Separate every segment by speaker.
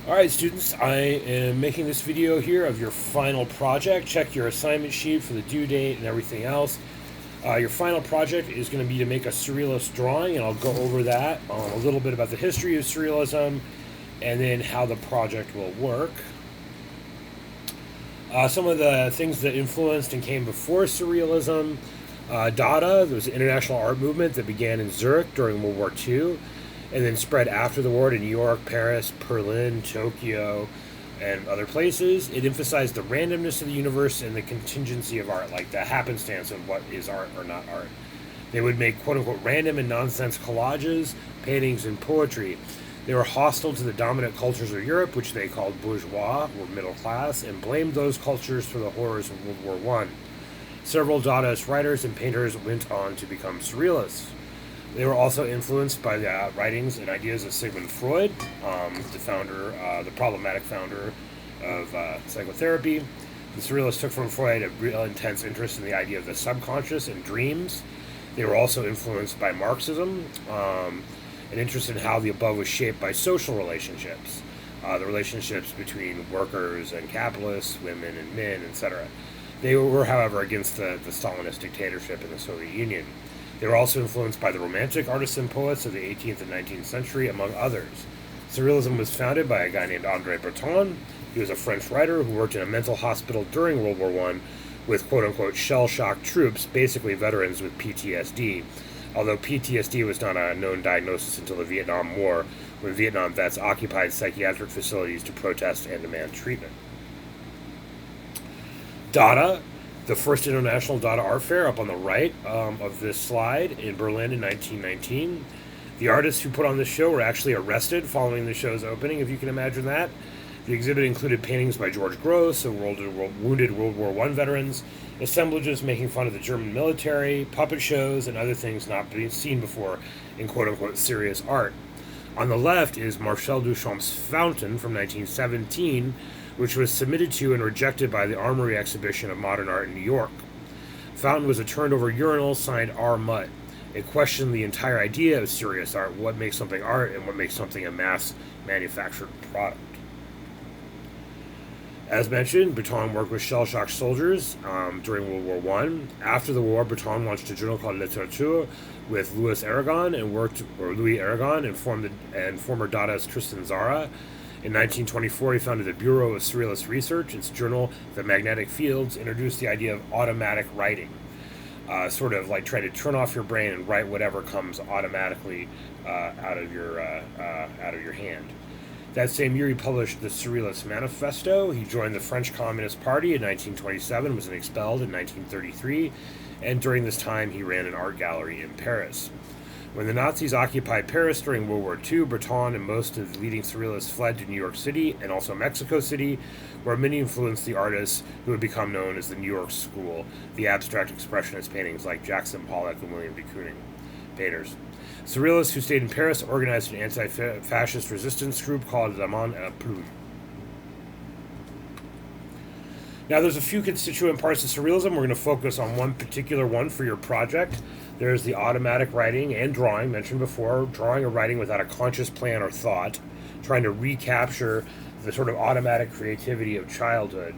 Speaker 1: Alright students, I am making this video here of your final project. Check your assignment sheet for the due date and everything else. Your final project is going to be to make a surrealist drawing, and I'll go over that, a little bit about the history of surrealism, and then how the project will work. Some of the things that influenced and came before surrealism. Dada, there was an international art movement that began in Zurich during World War II and then spread after the war to New York, Paris, Berlin, Tokyo, and other places. It emphasized the randomness of the universe and the contingency of art, like the happenstance of what is art or not art. They would make quote-unquote random and nonsense collages, paintings, and poetry. They were hostile to the dominant cultures of Europe, which they called bourgeois, or middle class, and blamed those cultures for the horrors of World War I. Several Dadaist writers and painters went on to become surrealists. They were also influenced by the writings and ideas of Sigmund Freud, the problematic founder of psychotherapy. The surrealists took from Freud a real intense interest in the idea of the subconscious and dreams. They were also influenced by Marxism, an interest in how the above was shaped by social relationships, the relationships between workers and capitalists, women and men, etc. They were, however, against the Stalinist dictatorship in the Soviet Union. They were also influenced by the Romantic artists and poets of the 18th and 19th century, among others. Surrealism was founded by a guy named André Breton. He was a French writer who worked in a mental hospital during World War I with quote-unquote shell-shock troops, basically veterans with PTSD, although PTSD was not a known diagnosis until the Vietnam War, when Vietnam vets occupied psychiatric facilities to protest and demand treatment. Dada, the first International Dada Art Fair, up on the right of this slide, in Berlin in 1919. The artists who put on this show were actually arrested following the show's opening, if you can imagine that. The exhibit included paintings by George Gross of wounded World War I veterans, assemblages making fun of the German military, puppet shows, and other things not being seen before in quote-unquote serious art. On the left is Marcel Duchamp's Fountain from 1917, which was submitted to and rejected by the Armory Exhibition of Modern Art in New York. Fountain was a turned-over urinal signed R. Mutt. It questioned the entire idea of serious art, what makes something art and what makes something a mass-manufactured product. As mentioned, Breton worked with shell-shocked soldiers during World War I. After the war, Breton launched a journal called Literature with Louis Aragon and former Dadaist Tristan Tzara. In 1924, he founded the Bureau of Surrealist Research. Its journal, The Magnetic Fields, introduced the idea of automatic writing, sort of like try to turn off your brain and write whatever comes automatically out of your hand. That same year, he published the Surrealist Manifesto. He joined the French Communist Party in 1927, was expelled in 1933, and during this time, he ran an art gallery in Paris. When the Nazis occupied Paris during World War II, Breton and most of the leading surrealists fled to New York City and also Mexico City, where many influenced the artists who would become known as the New York School, the abstract expressionist paintings like Jackson Pollock and William de Kooning painters. Surrealists who stayed in Paris organized an anti-fascist resistance group called La Main à la Plume. Now, there's a few constituent parts of surrealism. We're going to focus on one particular one for your project. There's the automatic writing and drawing, mentioned before, drawing or writing without a conscious plan or thought, trying to recapture the sort of automatic creativity of childhood.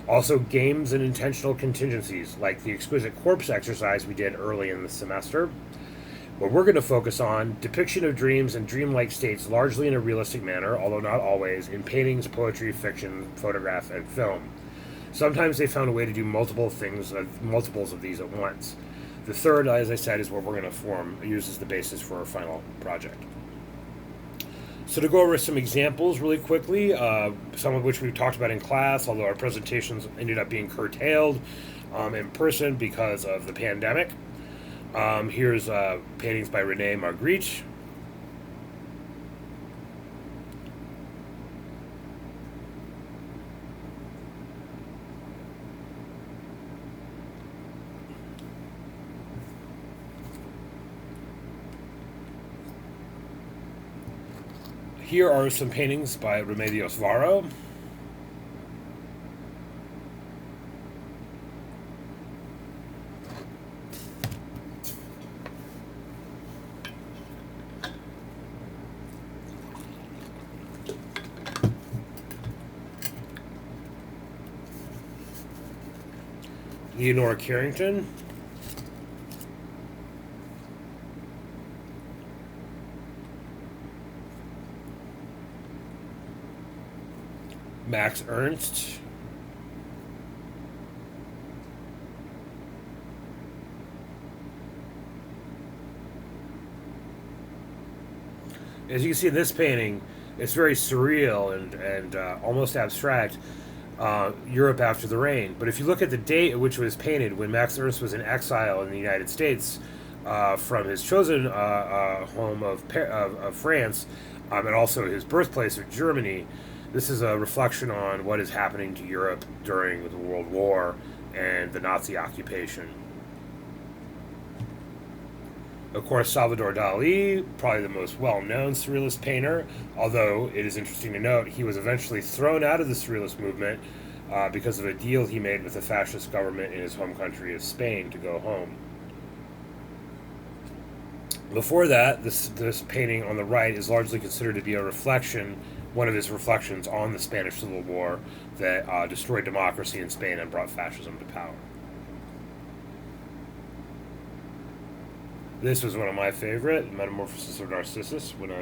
Speaker 1: Also, games and intentional contingencies, like the exquisite corpse exercise we did early in the semester. But we're going to focus on depiction of dreams and dreamlike states largely in a realistic manner, although not always, in paintings, poetry, fiction, photograph, and film. Sometimes they found a way to do multiples of these at once. The third, as I said, is what we're going to use as the basis for our final project. So to go over some examples really quickly, some of which we've talked about in class, although our presentations ended up being curtailed in person because of the pandemic. Here's paintings by René Magritte. Here are some paintings by Remedios Varo. Leonora Carrington. Max Ernst. As you can see in this painting, it's very surreal and almost abstract. Europe after the rain. But if you look at the date at which it was painted, when Max Ernst was in exile in the United States from his chosen home of France, and also his birthplace of Germany, this is a reflection on what is happening to Europe during the World War and the Nazi occupation. Of course, Salvador Dali, probably the most well-known Surrealist painter, although it is interesting to note he was eventually thrown out of the Surrealist movement because of a deal he made with the fascist government in his home country of Spain to go home. Before that, this painting on the right is largely considered to be a reflection, one of his reflections on the Spanish Civil War that destroyed democracy in Spain and brought fascism to power. This was one of my favorite, Metamorphosis of Narcissus, when I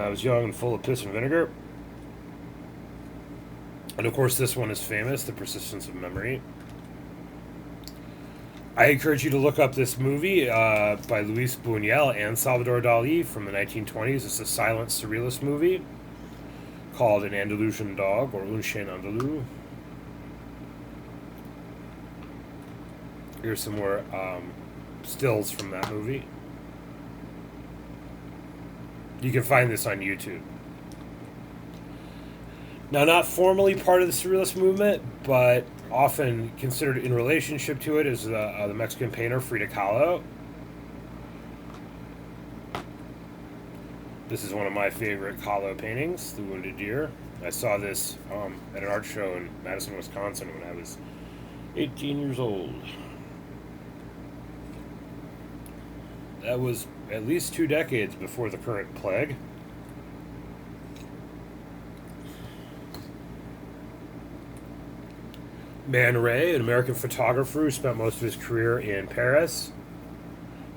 Speaker 1: was young and full of piss and vinegar. And of course, this one is famous, The Persistence of Memory. I encourage you to look up this movie by Luis Buñuel and Salvador Dali from the 1920s. It's a silent surrealist movie called An Andalusian Dog, or Un Chien Andalou. Here's some more stills from that movie. You can find this on YouTube. Now, not formally part of the Surrealist movement, but often considered in relationship to it is the Mexican painter Frida Kahlo. This is one of my favorite Kahlo paintings, The Wounded Deer. I saw this at an art show in Madison, Wisconsin when I was 18 years old. That was at least 2 decades before the current plague. Man Ray, an American photographer who spent most of his career in Paris.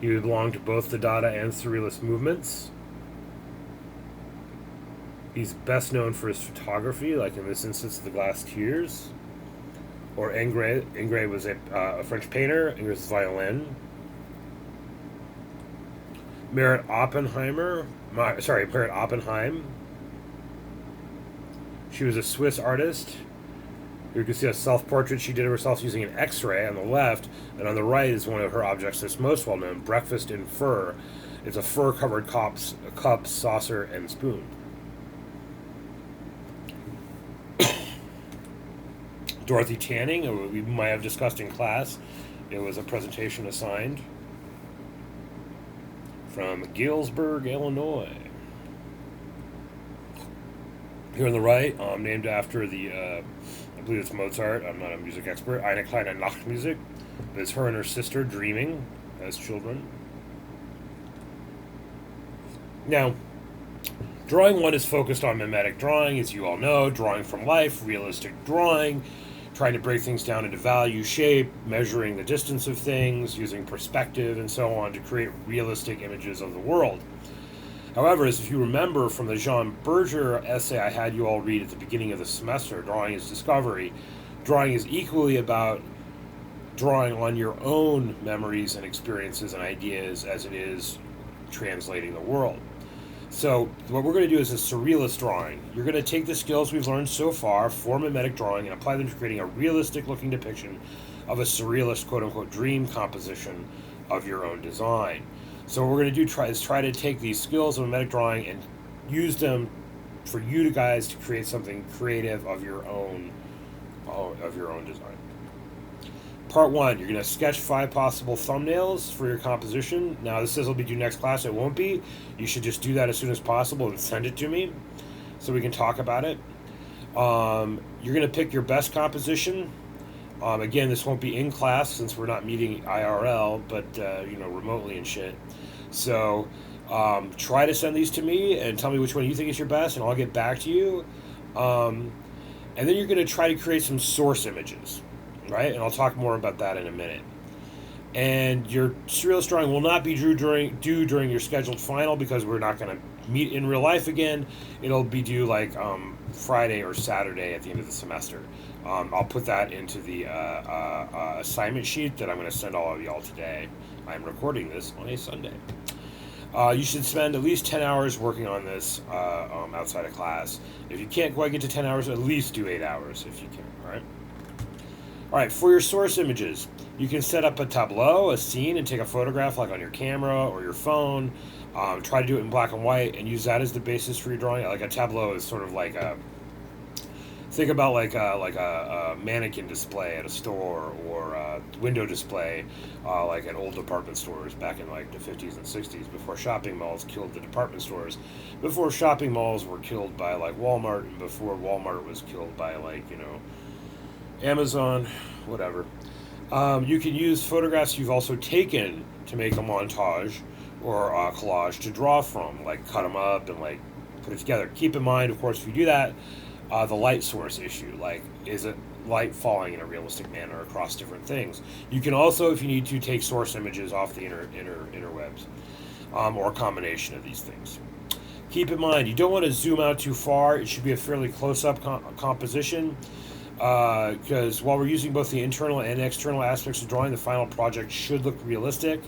Speaker 1: He belonged to both the Dada and Surrealist movements. He's best known for his photography, like in this instance, The Glass Tears. Or André. André was a French painter. Ingres violin. Merritt Oppenheim. She was a Swiss artist. You can see a self-portrait she did of herself using an X-ray on the left, and on the right is one of her objects that's most well-known, Breakfast in Fur. It's a fur-covered cup, saucer, and spoon. Dorothy Channing, we might have discussed in class. It was a presentation assigned from Galesburg, Illinois. Here on the right, named after I believe it's Mozart. I'm not a music expert. Eine kleine Nachtmusik. But it's her and her sister dreaming as children. Now, drawing 1 is focused on mimetic drawing, as you all know, drawing from life, realistic drawing, trying to break things down into value, shape, measuring the distance of things, using perspective, and so on to create realistic images of the world. However, as if you remember from the Jean Berger essay I had you all read at the beginning of the semester, Drawing is Discovery, drawing is equally about drawing on your own memories and experiences and ideas as it is translating the world. So what we're going to do is a surrealist drawing. You're going to take the skills we've learned so far for mimetic drawing and apply them to creating a realistic looking depiction of a surrealist quote-unquote dream composition of your own design. So what we're going to do is try to take these skills of mimetic drawing and use them for you guys to create something creative of your own design. Part 1, you're going to sketch 5 possible thumbnails for your composition. Now, this says it'll be due next class. It won't be. You should just do that as soon as possible and send it to me so we can talk about it. You're going to pick your best composition. Again, this won't be in class since we're not meeting IRL, but remotely and shit. So try to send these to me and tell me which one you think is your best, and I'll get back to you. And then you're going to try to create some source images. right? And I'll talk more about that in a minute. And your surrealist drawing will not be due during your scheduled final because we're not going to meet in real life again. It'll be due like Friday or Saturday at the end of the semester. I'll put that into the assignment sheet that I'm going to send all of y'all today. I'm recording this on a Sunday. You should spend at least 10 hours working on this outside of class. If you can't quite get to 10 hours, at least do 8 hours if you can, all right? All right, for your source images, you can set up a tableau, a scene, and take a photograph like on your camera or your phone. Try to do it in black and white and use that as the basis for your drawing. Like a tableau is sort of like a, think about like a mannequin display at a store or a window display like at old department stores back in like the 50s and 60s before shopping malls killed the department stores, before shopping malls were killed by like Walmart, and before Walmart was killed by like, you know, Amazon, whatever. You can use photographs you've also taken to make a montage or a collage to draw from, like cut them up and like put it together. Keep in mind, of course, if you do that, the light source issue, like is it light falling in a realistic manner across different things? You can also, if you need to, take source images off the interwebs, or a combination of these things. Keep in mind, you don't want to zoom out too far. It should be a fairly close-up composition. Because while we're using both the internal and external aspects of drawing, the final project should look realistic.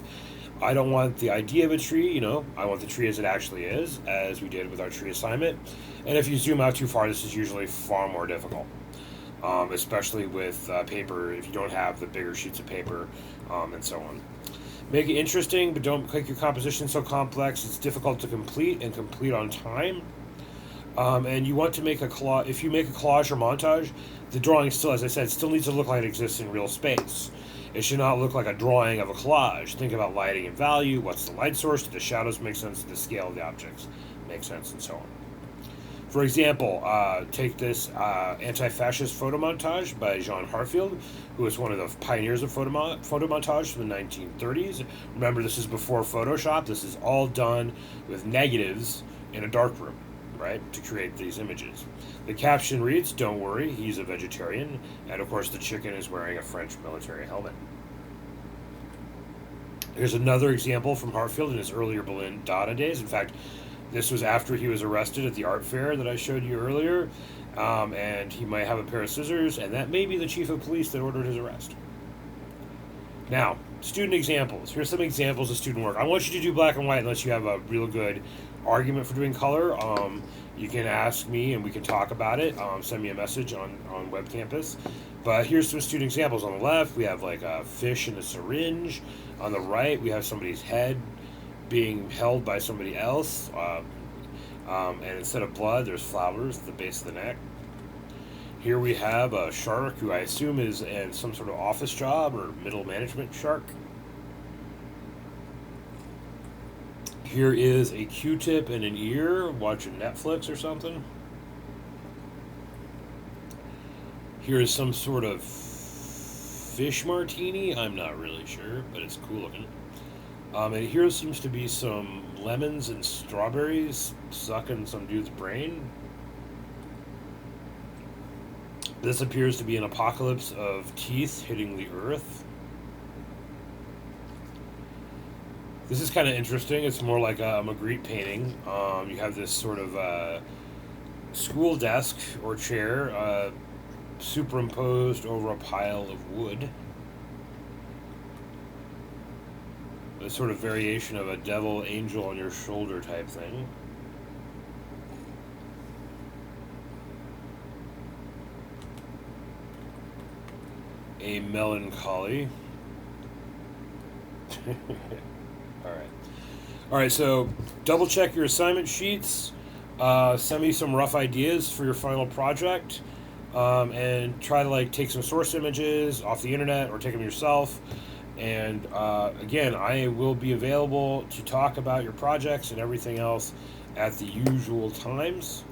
Speaker 1: I don't want the idea of a tree, you know, I want the tree as it actually is, as we did with our tree assignment. And if you zoom out too far, this is usually far more difficult, especially with paper, if you don't have the bigger sheets of paper, and so on. Make it interesting, but don't make your composition so complex it's difficult to complete and complete on time. And you want to make a collage. If you make a collage or montage, the drawing still, as I said, still needs to look like it exists in real space. It should not look like a drawing of a collage. Think about lighting and value. What's the light source? Do the shadows make sense? Do the scale of the objects make sense? And so on. For example, take this anti-fascist photo montage by Jean Hartfield, who was one of the pioneers of photo montage from the 1930s. Remember, this is before Photoshop. This is all done with negatives in a darkroom, right, to create these images. The caption reads, "Don't worry, he's a vegetarian," and of course the chicken is wearing a French military helmet. Here's another example from Hartfield in his earlier Berlin Dada days. In fact, this was after he was arrested at the art fair that I showed you earlier, and he might have a pair of scissors, and that may be the chief of police that ordered his arrest. Now, student examples. Here's some examples of student work. I want you to do black and white unless you have a real good argument for doing color. You can ask me and we can talk about it. Send me a message on Web Campus. But here's some student examples. On the left, we have like a fish in a syringe. On the right, we have somebody's head being held by somebody else. And instead of blood, there's flowers at the base of the neck. Here we have a shark who I assume is in some sort of office job or middle management shark. Here is a Q-tip and an ear watching Netflix or something. Here is some sort of fish martini. I'm not really sure, but it's cool looking. And here seems to be some lemons and strawberries sucking some dude's brain. This appears to be an apocalypse of teeth hitting the earth. This is kind of interesting. It's more like a Magritte painting. You have this sort of school desk or chair superimposed over a pile of wood. A sort of variation of a devil angel on your shoulder type thing. A melancholy. All right, so double check your assignment sheets. Send me some rough ideas for your final project. And try to like take some source images off the internet or take them yourself. And again, I will be available to talk about your projects and everything else at the usual times.